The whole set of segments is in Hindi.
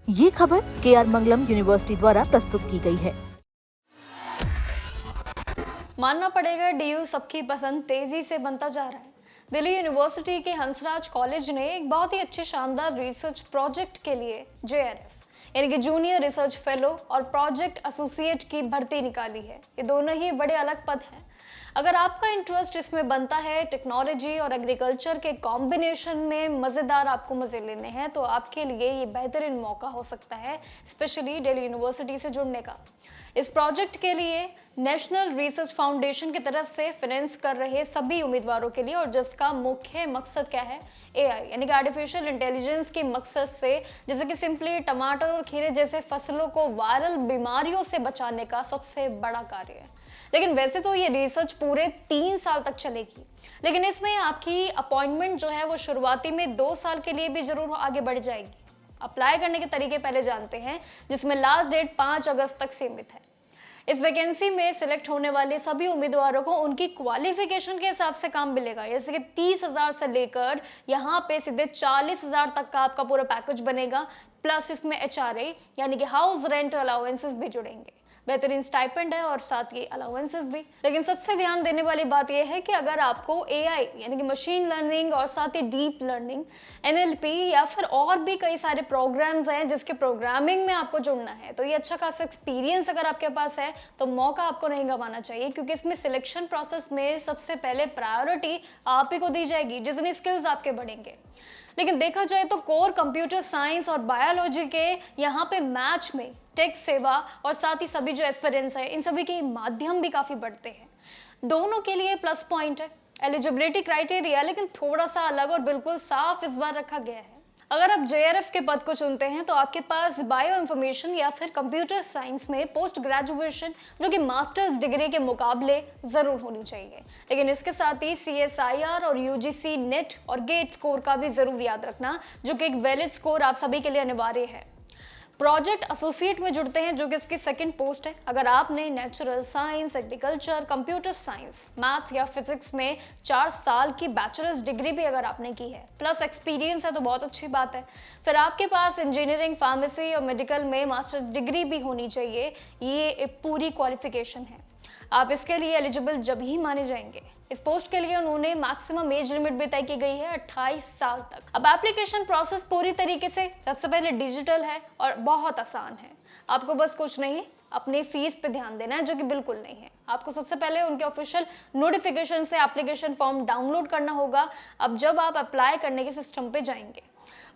ये खबर KR मंगलम यूनिवर्सिटी द्वारा प्रस्तुत की गई है। मानना पड़ेगा डीयू सबकी पसंद तेजी से बनता जा रहा है। दिल्ली यूनिवर्सिटी के हंसराज कॉलेज ने एक बहुत ही अच्छे शानदार रिसर्च प्रोजेक्ट के लिए JRF यानी कि जूनियर रिसर्च फेलो और प्रोजेक्ट एसोसिएट की भर्ती निकाली है। ये दोनों ही बड़े अलग पद हैं। अगर आपका इंटरेस्ट इसमें बनता है टेक्नोलॉजी और एग्रीकल्चर के कॉम्बिनेशन में मज़ेदार आपको मज़े लेने हैं तो आपके लिए ये बेहतरीन मौका हो सकता है, स्पेशली दिल्ली यूनिवर्सिटी से जुड़ने का। इस प्रोजेक्ट के लिए नेशनल रिसर्च फाउंडेशन की तरफ से फाइनेंस कर रहे सभी उम्मीदवारों के लिए, और जिसका मुख्य मकसद क्या है, AI यानी कि आर्टिफिशियल इंटेलिजेंस के मकसद से, जैसे कि सिंपली टमाटर और खीरे जैसे फसलों को वायरल बीमारियों से बचाने का सबसे बड़ा कार्य है। लेकिन वैसे तो ये रिसर्च पूरे 3 साल तक चलेगी, लेकिन इसमें आपकी अपॉइंटमेंट जो है वो शुरुआती में 2 साल के लिए भी जरूर आगे बढ़ जाएगी। अप्लाई करने के तरीके पहले जानते हैं, जिसमें लास्ट डेट 5 अगस्त तक सीमित है। इस वैकेंसी में सिलेक्ट होने वाले सभी उम्मीदवारों को उनकी क्वालिफिकेशन के हिसाब से काम मिलेगा, जैसे कि 30,000 से लेकर यहाँ पे सीधे 40,000 तक का आपका पूरा पैकेज बनेगा। प्लस इसमें HRA यानी कि हाउस रेंट अलाउंसेस भी जुड़ेंगे, बेहतरीन स्टाइपेंड है और साथ ही अलाउंसेस भी। लेकिन सबसे ध्यान देने वाली बात यह है कि अगर आपको AI यानी कि मशीन लर्निंग और साथ ही डीप लर्निंग NLP या फिर और भी कई सारे प्रोग्राम्स हैं जिसके प्रोग्रामिंग में आपको जुड़ना है, तो ये अच्छा खासा एक्सपीरियंस अगर आपके पास है तो मौका आपको नहीं गंवाना चाहिए, क्योंकि इसमें सिलेक्शन प्रोसेस में सबसे पहले प्रायोरिटी आप ही को दी जाएगी जितनी स्किल्स आपके बढ़ेंगे। लेकिन देखा जाए तो कोर कंप्यूटर साइंस और बायोलॉजी के यहाँ पे मैच में टेक सेवा और साथ ही सभी जो एस्पिरेंट्स है, इन सभी के माध्यम भी काफ़ी बढ़ते हैं। दोनों के लिए प्लस पॉइंट है। एलिजिबिलिटी क्राइटेरिया लेकिन थोड़ा सा अलग और बिल्कुल साफ इस बार रखा गया है। अगर आप JRF के पद को चुनते हैं तो आपके पास बायो इंफॉर्मेशन या फिर कंप्यूटर साइंस में पोस्ट ग्रेजुएशन जो कि मास्टर्स डिग्री के मुकाबले ज़रूर होनी चाहिए। लेकिन इसके साथ ही CSIR और UGC नेट और गेट स्कोर का भी ज़रूर याद रखना, जो कि एक वैलिड स्कोर आप सभी के लिए अनिवार्य है। प्रोजेक्ट एसोसिएट में जुड़ते हैं, जो कि इसकी सेकंड पोस्ट है। अगर आपने natural science, agriculture, computer science, maths या फिजिक्स में 4 साल की बैचलर्स डिग्री भी अगर आपने की है प्लस एक्सपीरियंस है तो बहुत अच्छी बात है। फिर आपके पास इंजीनियरिंग, फार्मेसी और मेडिकल में मास्टर्स डिग्री भी होनी चाहिए। ये एक पूरी क्वालिफिकेशन है। आप इसके लिए एलिजिबल जब ही माने जाएंगे। इस पोस्ट के लिए उन्होंने मैक्सिमम एज लिमिट भी तय की गई है 28 साल तक। अब एप्लीकेशन प्रोसेस पूरी तरीके से सबसे पहले डिजिटल है और बहुत आसान है। आपको बस कुछ नहीं, अपनी फीस पे ध्यान देना है, जो कि बिल्कुल नहीं है। आपको सबसे पहले उनके ऑफिशियल नोटिफिकेशन से एप्लीकेशन फॉर्म डाउनलोड करना होगा। अब जब आप अप्लाई करने के सिस्टम पे जाएंगे,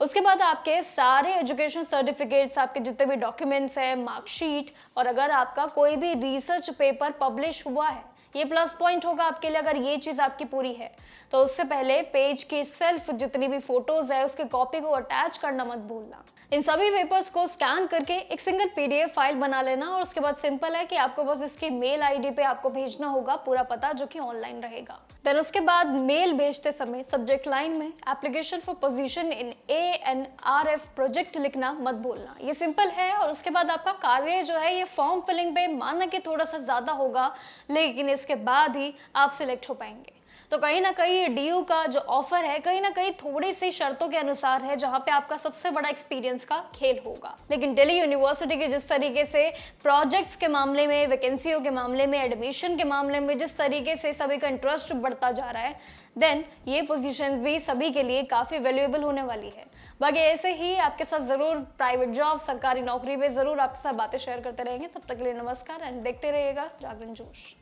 उसके बाद आपके सारे एजुकेशन सर्टिफिकेट्स, आपके जितने भी डॉक्यूमेंट्स हैं, मार्कशीट, और अगर आपका कोई भी रिसर्च पेपर पब्लिश हुआ है, ये प्लस पॉइंट होगा आपके लिए अगर ये चीज़ आपकी पूरी है। तो उससे पहले पेज की सेल्फ जितनी भी फोटोज है उसके कॉपी को अटैच करना मत भूलना। इन सभी पेपर्स को स्कैन करके एक सिंगल PDF फाइल बना लेना, और उसके बाद सिंपल है कि आपको बस इसकी मेल ID पे आपको भेजना होगा पूरा पता, जो कि ऑनलाइन रहेगा। देन उसके बाद मेल भेजते समय सब्जेक्ट लाइन में application for position in ANRF project लिखना मत भूलना। ये सिंपल है, और उसके बाद आपका कार्य जो है ये फॉर्म फिलिंग पे माना कि थोड़ा सा ज़्यादा होगा, लेकिन इसके बाद ही आप सिलेक्ट हो पाएंगे। तो कहीं ना कहीं DU का जो ऑफर है कहीं ना कहीं थोड़ी सी शर्तों के अनुसार है, जहां पे आपका सबसे बड़ा एक्सपीरियंस का खेल होगा। लेकिन दिल्ली यूनिवर्सिटी के जिस तरीके से प्रोजेक्ट्स के मामले में, वैकेंसियों के मामले में, एडमिशन के मामले में जिस तरीके से सभी का इंटरेस्ट बढ़ता जा रहा है, देन ये पोजीशंस भी सभी के लिए काफ़ी वैल्यूएबल होने वाली है। बाकी ऐसे ही आपके साथ ज़रूर प्राइवेट जॉब, सरकारी नौकरी में ज़रूर आपके साथ बातें शेयर करते रहेंगे। तब तक के लिए नमस्कार एंड देखते रहिएगा जागरण जोश।